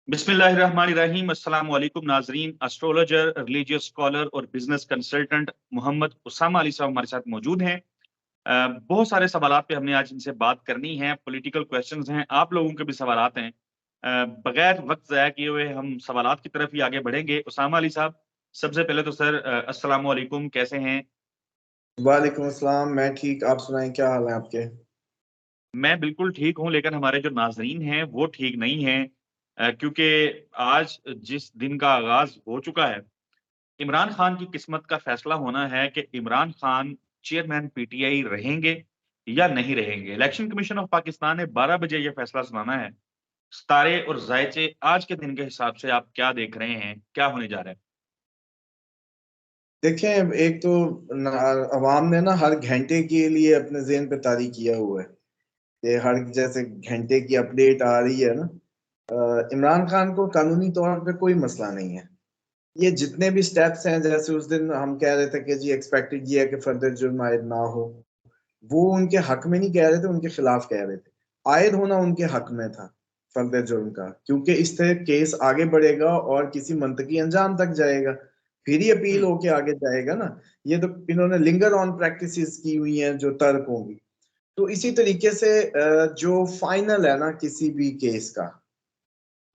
बिस्मिल्लाहिर्रहमानिर्रहीम। अस्सलाम वालेकुम नाजरीन। एस्ट्रोलॉजर, रिलीजियस स्कॉलर और बिजनेस कंसल्टेंट मोहम्मद उसामा अली साहब हमारे साथ मौजूद हैं। बहुत सारे सवालात पे हमने आज इनसे बात करनी है। पॉलिटिकल क्वेश्चंस हैं, आप लोगों के भी सवालात हैं। बगैर वक्त ज़ाया किए हुए हम सवालात की तरफ ही आगे बढ़ेंगे। उसामा अली साहब, सबसे पहले तो सर अस्सलाम वालेकुम, कैसे हैं? वालेकुम अस्सलाम। मैं ठीक, आप सुनाएं, क्या हाल है आपके? मैं बिल्कुल ठीक हूँ, लेकिन हमारे जो नाज़रीन हैं वो ठीक नहीं हैं। क्योंकि आज जिस दिन का आगाज़ हो चुका है, इमरान खान की किस्मत का फैसला होना है कि इमरान खान चेयरमैन पीटीआई रहेंगे या नहीं रहेंगे। इलेक्शन कमीशन ऑफ पाकिस्तान ने 12 बजे ये फैसला सुनाना है। सितारे और जायचे आज के दिन के हिसाब से आप क्या देख रहे हैं? क्या होने जा रहा है? देखें, एक तो अवाम ने ना हर घंटे के लिए अपने ज़हन पे तारी किया हुआ है कि हर जैसे घंटे की अपडेट आ रही है ना। इमरान खान को कानूनी तौर पे कोई मसला नहीं है। ये जितने भी स्टेप्स हैं, जैसे उस दिन हम कह रहे थे कि जी एक्सपेक्टेड ये है कि फर्दर जुर्म आयद ना हो, वो उनके हक में नहीं कह रहे थे, उनके खिलाफ कह रहे थे। आयद होना उनके हक में था फर्दर जुर्म का, क्योंकि इस तरह केस आगे बढ़ेगा और किसी मंतकी अंजाम तक जाएगा, फिर ही अपील हुँ, होके आगे जाएगा ना। ये तो इन्होंने लिंगर ऑन प्रैक्टिसेस की हुई हैं जो तर्क होंगी। तो इसी तरीके से जो फाइनल है ना किसी भी केस का,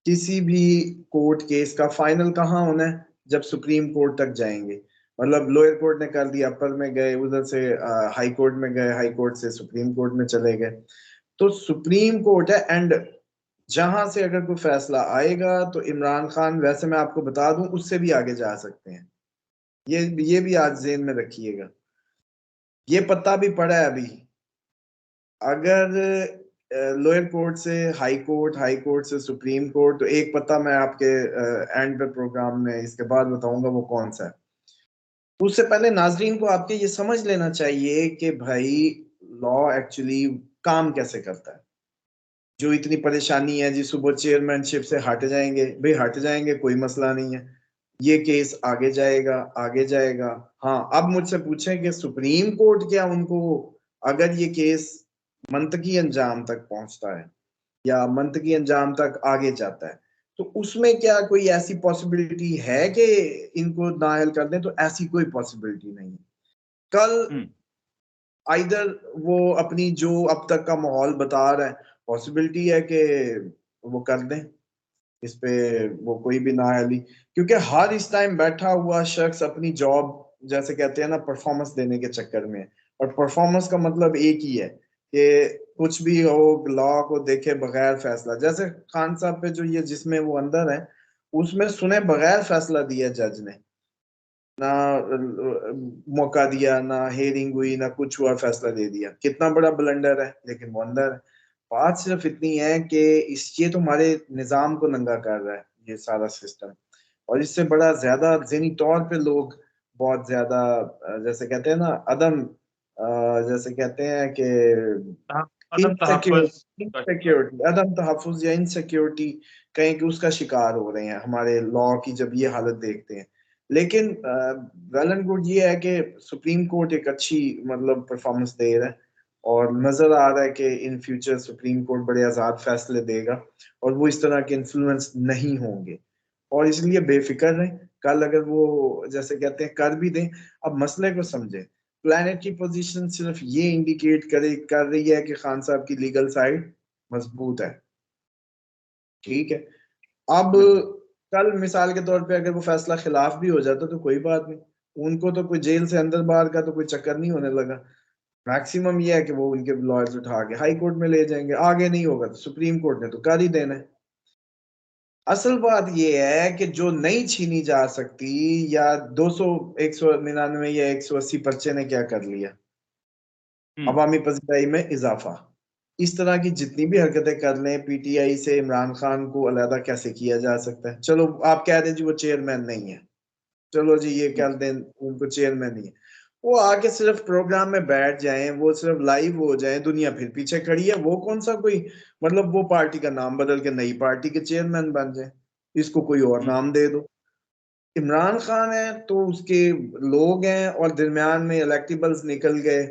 किसी भी कोर्ट केस का फाइनल कहाँ होना है? जब सुप्रीम कोर्ट तक जाएंगे। मतलब लोअर कोर्ट ने कर दिया, अपर में गए, उधर से हाई कोर्ट में गए, हाई कोर्ट से सुप्रीम कोर्ट में चले गए। तो सुप्रीम कोर्ट है एंड जहां से अगर कोई फैसला आएगा तो इमरान खान, वैसे मैं आपको बता दूं, उससे भी आगे जा सकते हैं। ये भी आज जेन में रखिएगा। ये पत्ता भी पड़ा है अभी। अगर लोअर कोर्ट से हाई कोर्ट, हाई कोर्ट से सुप्रीम कोर्ट, तो एक पता मैं आपके एंड पे प्रोग्राम में इसके बाद बताऊंगा वो कौन सा है। तो उससे पहले नाजरीन को आपके ये समझ लेना चाहिए कि भाई लॉ एक्चुअली काम कैसे करता है। जो इतनी परेशानी है जी, सुबह चेयरमैनशिप से हट जाएंगे, भाई हट जाएंगे, कोई मसला नहीं है। ये केस आगे जाएगा, आगे जाएगा। हाँ, अब मुझसे पूछें कि सुप्रीम कोर्ट क्या उनको, अगर ये केस मंतकी अंजाम तक पहुंचता है या मंतकी अंजाम तक आगे जाता है, तो उसमें क्या कोई ऐसी पॉसिबिलिटी है कि इनको नाअहल कर दें? तो ऐसी कोई पॉसिबिलिटी नहीं है। कल हुँ, आइदर वो अपनी जो अब तक का माहौल बता रहा है, पॉसिबिलिटी है कि वो कर दें इस पे, वो कोई भी ना है अली। क्योंकि हर इस टाइम बैठा हुआ शख्स अपनी जॉब, जैसे कहते हैं ना, परफॉर्मेंस देने के चक्कर में है। और परफॉर्मेंस का मतलब एक ही है कि कुछ भी हो, लॉ को देखे बगैर फैसला, जैसे खान साहब पे जो ये जिसमें वो अंदर है, उसमें सुने बगैर फैसला दिया जज ने। ना मौका दिया, ना हेयरिंग हुई, ना कुछ हुआ, फैसला दे दिया। कितना बड़ा ब्लंडर है, लेकिन वो अंदर है। बात सिर्फ इतनी है कि इस ये तो हमारे निजाम को नंगा कर रहा है ये सारा सिस्टम। और इससे बड़ा ज्यादा ज़हनी तौर पे लोग बहुत ज्यादा जैसे कहते हैं ना, जैसे कहते हैं कि हाँ, अदम तहफ़्फ़ुज़ इनसिक्योरिटी, का शिकार। इनसिक्योरिटी, अदम तहफ़्फ़ुज़ या इनसिक्योरिटी, कहीं कि उसका शिकार हो रहे हैं हमारे लॉ की जब ये हालत देखते हैं। लेकिन वेल एंड गुड ये है कि सुप्रीम कोर्ट एक अच्छी मतलब परफॉर्मेंस दे रहा है, और नजर आ रहा है कि इन फ्यूचर सुप्रीम कोर्ट बड़े आजाद फैसले देगा और वो इस तरह के इन्फ्लुएंस नहीं होंगे। और इसलिए बेफिक्र रहें। कल अगर वो जैसे कहते हैं कर भी दें, अब मसले को समझे। प्लैनेट की पोजीशन सिर्फ ये इंडिकेट करे कर रही है कि खान साहब की लीगल साइड मजबूत है। ठीक है। अब बिल्कुल। कल मिसाल के तौर पे अगर वो फैसला खिलाफ भी हो जाता तो कोई बात नहीं, उनको तो कोई जेल से अंदर बाहर का तो कोई चक्कर नहीं होने लगा। मैक्सिमम ये है कि वो उनके लॉयर्स उठा के हाई कोर्ट में ले जाएंगे, आगे नहीं होगा तो सुप्रीम कोर्ट ने तो कर ही देना है। असल बात यह है कि जो नहीं छीनी जा सकती, या 200, 199 या 180 पर्चे ने क्या कर लिया? हुँ, अवामी पजीराई में इजाफा। इस तरह की जितनी भी हरकतें कर लें, पीटीआई से इमरान खान को अलहदा कैसे किया जा सकता है? चलो आप कह दें जी वो चेयरमैन नहीं है, चलो जी ये हुँ, कर दें, उनको चेयरमैन नहीं है। वो आके सिर्फ प्रोग्राम में बैठ जाएं, वो सिर्फ लाइव हो जाए, दुनिया फिर पीछे खड़ी है, वो कौन सा कोई मतलब वो पार्टी का नाम बदल के नई पार्टी के चेयरमैन बन जाए, इसको कोई और हुँ, नाम दे दो। इमरान खान है तो उसके लोग हैं, और दरमियान में इलेक्टिबल्स निकल गए,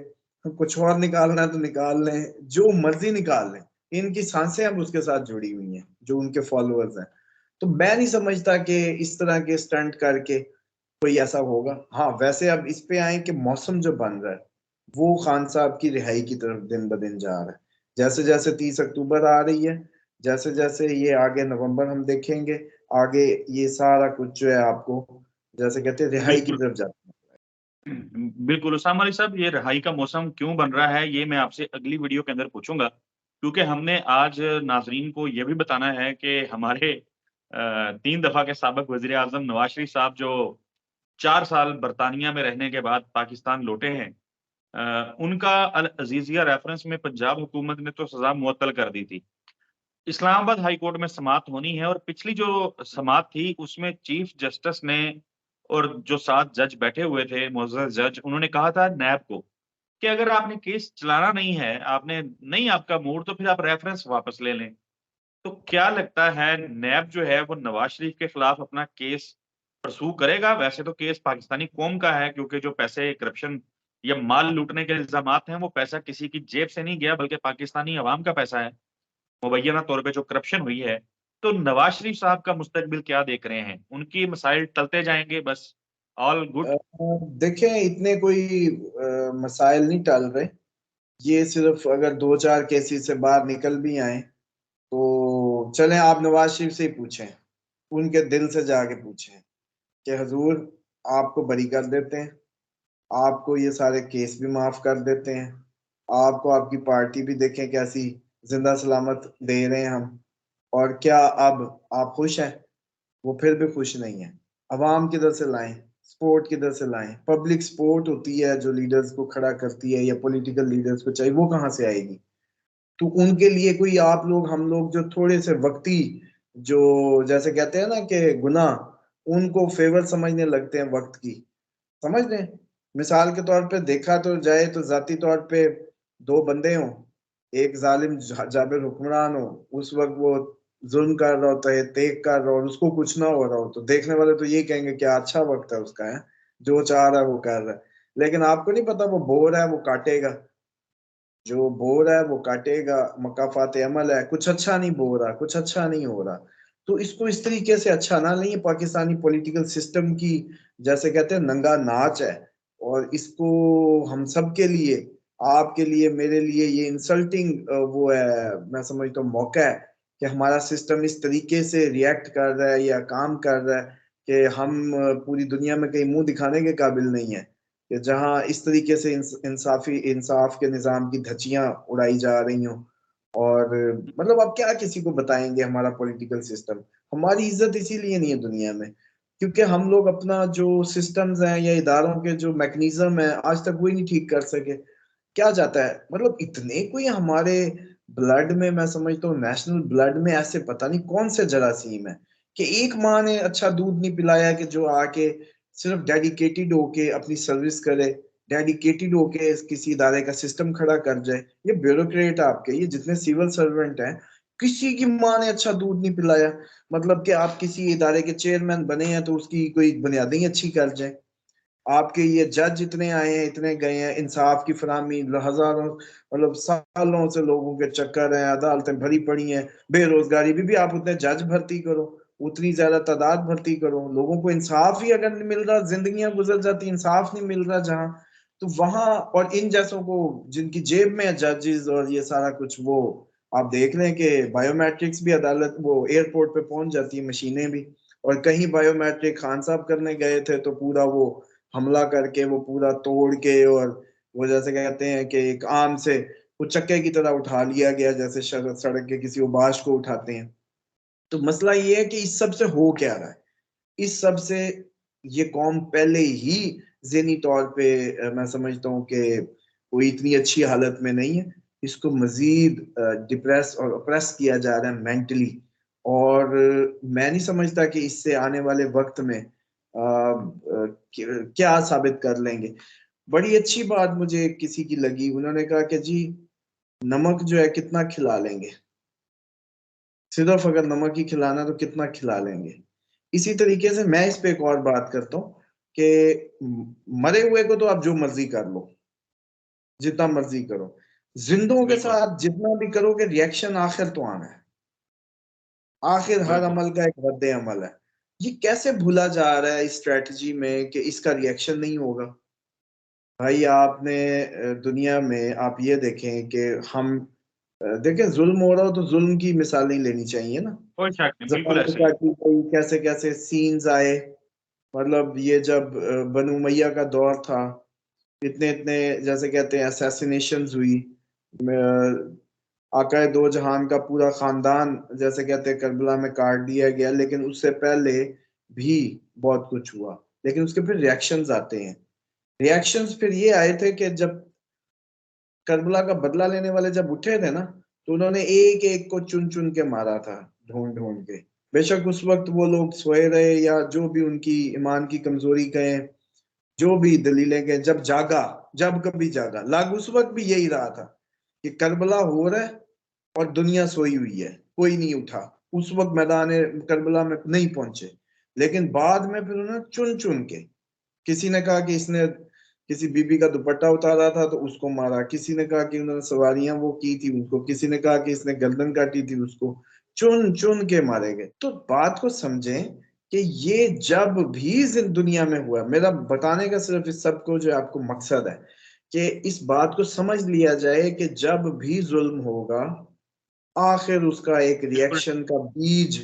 तो कुछ और निकालना है तो निकाल लें, जो मर्जी निकाल लें। इनकी सांसें अब उसके साथ जुड़ी हुई हैं, जो उनके फॉलोअर्स हैं। तो मैं नहीं समझता कि इस तरह के स्टंट करके कोई ऐसा होगा। हाँ, वैसे अब इस पे आए कि मौसम जो बन रहा है वो खान साहब की रिहाई की तरफ दिन ब दिन जा रहा है। जैसे जैसे 30 अक्टूबर आ रही है, जैसे जैसे ये आगे नवंबर हम देखेंगे, आगे ये सारा कुछ जो है आपको जैसे कहते हैं रिहाई की बिल्कुल। तरफ जाता बिल्कुल, उसामा अली साहब, ये रहाई का मौसम क्यों बन रहा है, ये मैं आपसे अगली वीडियो के अंदर पूछूँगा। क्योंकि हमने आज नाज़रीन को ये भी बताना है कि हमारे 3 दफ़ा के साबिक़ वज़ीर-ए-आज़म नवाज़ शरीफ साहब जो 4 साल बरतानिया में रहने के बाद पाकिस्तान लौटे हैं, उनका अल अज़ीज़िया रेफ़रेंस में पंजाब हुकूमत ने तो सज़ा मुअत्तल कर दी थी। इस्लामाबाद हाई कोर्ट में समाअत होनी है और पिछली जो समाअत थी, उसमें चीफ जस्टिस ने और जो 7 जज बैठे हुए थे, मुअज़्ज़ज़ जज, उन्होंने कहा था नैब को कि अगर आपने केस चलाना नहीं है, आपने नहीं आपका मूड, तो फिर आप रेफरेंस वापस ले लें। तो क्या लगता है नैब जो है वो नवाज़ शरीफ के खिलाफ अपना केस परस्यू करेगा? वैसे तो केस पाकिस्तानी कौम का है, क्योंकि जो पैसे करप्शन या माल लूटने के इल्ज़ामात हैं, वो पैसा किसी की जेब से नहीं गया, बल्कि पाकिस्तानी अवाम का पैसा है। मुबैय्यना तौर पे जो करप्शन हुई है, तो नवाज़ शरीफ साहब का मुस्तकबिल क्या देख रहे हैं? उनकी मसाइल टलते जाएँगे बस, ऑल गुड? है। देखें, इतने कोई मसाइल नहीं टल रहे। ये सिर्फ अगर 2-4 केसेस से बाहर निकल भी आए तो चलें, आप नवाज शरीफ से ही पूछें, उनके दिल से जाके पूछें कि हजूर आपको बरी कर देते हैं, आपको ये सारे केस भी माफ कर देते हैं, आपको आपकी पार्टी भी देखें कैसी जिंदा सलामत दे रहे हैं हम, और क्या अब आप खुश हैं? वो फिर भी खुश नहीं है। अवाम किधर से लाएं, सपोर्ट किधर से लाएं? पब्लिक सपोर्ट होती है जो लीडर्स को खड़ा करती है या पॉलिटिकल लीडर्स को चाहिए, वो कहाँ से आएगी? तो उनके लिए कोई आप लोग हम लोग जो थोड़े से वक्ती जो जैसे कहते हैं ना कि गुनाह उनको फेवर समझने लगते हैं वक्त की, समझ रहे हैं? मिसाल के तौर पे देखा तो जाए तो जाती तौर पे दो बंदे हों, एक जालिम जाबिर हुक्मरान हो, उस वक्त वो जुल्म कर रहा होता है, तेग कर रहा हो और उसको कुछ ना हो रहा हो, तो देखने वाले तो ये कहेंगे क्या अच्छा वक्त है उसका, है जो चाह रहा है वो कर रहा है। लेकिन आपको नहीं पता वो बो रहा है, वो काटेगा, जो बो रहा है वो काटेगा, मकाफात अमल है, कुछ अच्छा नहीं बो रहा, कुछ अच्छा नहीं हो रहा। तो इसको इस तरीके से अच्छा ना नहीं, पाकिस्तानी पॉलिटिकल सिस्टम की जैसे कहते हैं नंगा नाच है, और इसको हम सब के लिए, आपके लिए, मेरे लिए ये इंसल्टिंग वो है, मैं समझता हूँ मौका है कि हमारा सिस्टम इस तरीके से रिएक्ट कर रहा है या काम कर रहा है कि हम पूरी दुनिया में कहीं मुंह दिखाने के काबिल नहीं है, कि जहाँ इस तरीके से इंसाफ के निज़ाम की धज्जियां उड़ाई जा रही हों। और मतलब अब क्या किसी को बताएंगे हमारा पॉलिटिकल सिस्टम, हमारी इज्जत इसीलिए नहीं है दुनिया में क्योंकि हम लोग अपना जो सिस्टम्स हैं या इदारों के जो मैकेनिज्म है आज तक वही नहीं ठीक कर सके। क्या जाता है मतलब इतने कोई हमारे ब्लड में, मैं समझता हूँ नेशनल ब्लड में ऐसे पता नहीं कौन से जरासीम है कि एक माँ ने अच्छा दूध नहीं पिलाया कि जो आके सिर्फ डेडिकेटेड होके अपनी सर्विस करे, डेडिकेटेड होके किसी इदारे का सिस्टम खड़ा कर जाए। ये ब्यूरोक्रेट आपके, ये जितने सिविल सर्वेंट हैं, किसी की माँ ने अच्छा दूध नहीं पिलाया। मतलब कि आप किसी इदारे के चेयरमैन बने हैं तो उसकी कोई बुनियादें ही अच्छी कर जाए। आपके ये जज इतने आए हैं, इतने गए हैं, इंसाफ की फराहमी हजारों मतलब सालों से लोगों के चक्कर हैं, अदालतें भरी पड़ी हैं, बेरोजगारी भी आप उतने जज भर्ती करो, उतनी ज्यादा तादाद भर्ती करो, लोगों को इंसाफ ही अगर नहीं मिल रहा, जिंदगियां गुजर जाती, इंसाफ नहीं मिल रहा जहां, तो वहां और इन जैसों को जिनकी जेब में है जजेस और ये सारा कुछ, वो आप देख रहे हैं कि बायोमेट्रिक्स भी अदालत वो एयरपोर्ट पे पहुंच जाती है, मशीनें भी, और कहीं बायोमेट्रिक खान साहब करने गए थे तो पूरा वो हमला करके वो पूरा तोड़ के, और वो जैसे कहते हैं कि एक आम से वो चक्के की तरह उठा लिया गया, जैसे सड़क के किसी उबाश को उठाते हैं। तो मसला ये है कि इस सब से हो क्या रहा है, इस सब से ये कौम पहले ही ज़हनी तौर पे मैं समझता हूँ कि वो इतनी अच्छी हालत में नहीं है, इसको मजीद डिप्रेस और ऑप्रेस किया जा रहा है मेंटली। और मैं नहीं समझता कि इससे आने वाले वक्त में क्या साबित कर लेंगे। बड़ी अच्छी बात मुझे किसी की लगी, उन्होंने कहा कि जी नमक जो है कितना खिला लेंगे, सिर्फ अगर नमक ही खिलाना तो कितना खिला लेंगे। इसी तरीके से मैं इस पे एक और बात करता हूँ कि मरे हुए को तो आप जो मर्जी कर लो, जितना मर्जी करो, जिंदों के बिल्कुल। साथ जितना भी करोगे रिएक्शन आखिर तो आना है। आखिर हर बिल्कुल। अमल का एक रद्द अमल है। ये कैसे भूला जा रहा है इस स्ट्रेटजी में कि इसका रिएक्शन नहीं होगा। भाई आपने दुनिया में आप ये देखें कि हम देखें जुल्म हो रहा हो तो जुल्म की मिसालें लेनी चाहिए ना। कोई शक नहीं, बिल्कुल जफाएं ऐसे ही है। काटी गई, कैसे कैसे सीन्स आए। मतलब ये जब बनु उमैया का दौर था, इतने इतने जैसे कहते हैं असैसिनेशंस हुई। आकाए दो जहान का पूरा खानदान जैसे कहते हैं करबला में काट दिया गया, लेकिन उससे पहले भी बहुत कुछ हुआ। लेकिन उसके फिर रिएक्शंस आते हैं। रिएक्शंस फिर ये आए थे कि जब करबला का बदला लेने वाले जब उठे थे ना, तो उन्होंने एक एक को चुन चुन के मारा था, ढूंढ ढूंढ के। बेशक उस वक्त वो लोग सोए रहे या जो भी उनकी ईमान की कमजोरी कहें, जो भी दलीलें कहें, जब जागा, जब कभी जागा लाग उस वक्त भी यही रहा था कि करबला हो रहा है और दुनिया सोई हुई है, कोई नहीं उठा। उस वक्त मैदान करबला में नहीं पहुंचे। लेकिन बाद में फिर उन्होंने चुन चुन के, किसी ने कहा कि इसने किसी बीबी का दुपट्टा उतारा था तो उसको मारा, किसी ने कहा कि उन्होंने सवारियां वो की थी उसको, किसी ने कहा कि इसने गर्दन काटी थी उसको। चुन चुन के मारे गए। तो बात को समझें कि ये जब भी दुनिया में हुआ, मेरा बताने का सिर्फ इस सब को जो आपको मकसद है कि इस बात को समझ लिया जाए कि जब भी जुल्म होगा, आखिर उसका एक बिल्कुल। रिएक्शन का बीज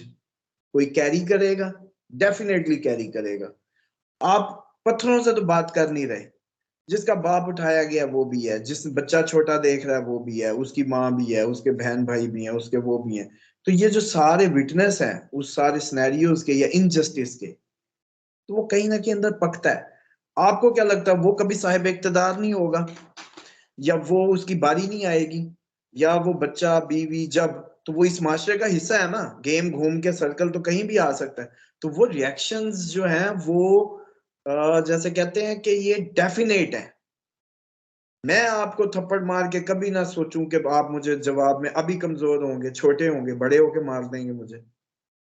कोई कैरी करेगा, डेफिनेटली कैरी करेगा। आप पत्थरों से तो बात कर नहीं रहे। जिसका बाप उठाया गया वो भी है, जिस बच्चा छोटा देख रहा है वो भी है, उसकी माँ भी है, उसके बहन भाई भी हैं, उसके वो भी हैं। तो ये जो सारे विटनेस हैं उस सारे सिनेरियोज के या इनजस्टिस के, तो वो कहीं ना कहीं अंदर पकता है। आपको क्या लगता है वो कभी साहिब इक्तदार नहीं होगा, या वो उसकी बारी नहीं आएगी, या वो बच्चा बीवी जब, तो वो इस माशरे का हिस्सा है ना। गेम घूम के सर्कल तो कहीं भी आ सकता है। तो वो रिएक्शंस जो हैं वो जैसे कहते हैं कि ये डेफिनेट है। मैं आपको थप्पड़ मार के कभी ना सोचूं कि आप मुझे जवाब में अभी कमजोर होंगे, छोटे होंगे, बड़े होके मार देंगे मुझे।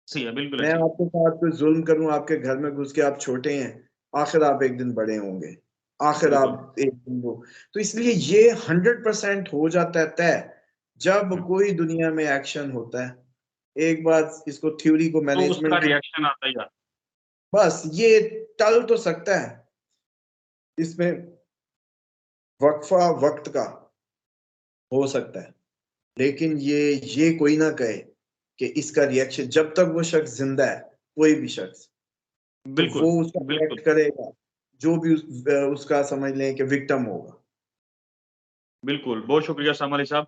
सही है, बिल्कुल मैं ऐसे ही है। आपके साथ कोई जुल्म करूं, आपके घर में घुस के, आप छोटे हैं, आखिर आप एक दिन बड़े होंगे। आखिर बिल्कुल। आप एक दिन वो। तो इसलिए ये 100% हो जाता है तय जब हम्म। कोई दुनिया में एक्शन होता है। एक बात इसको थ्योरी को तो उसका मैनेजमेंट की, रिएक्शन आता ही आता बस ये टल तो सकता है, इसमें वक्फा वक्त का हो सकता है, लेकिन ये कोई ना कहे कि इसका रिएक्शन जब तक वो शख्स जिंदा है, कोई भी शख्स, है। तो बिल्कुल। वो उसका बिल्कुल। रिएक्ट करेगा, जो भी उसका समझ लें कि विक्टिम होगा। बिल्कुल, बहुत शुक्रिया सामर साहब।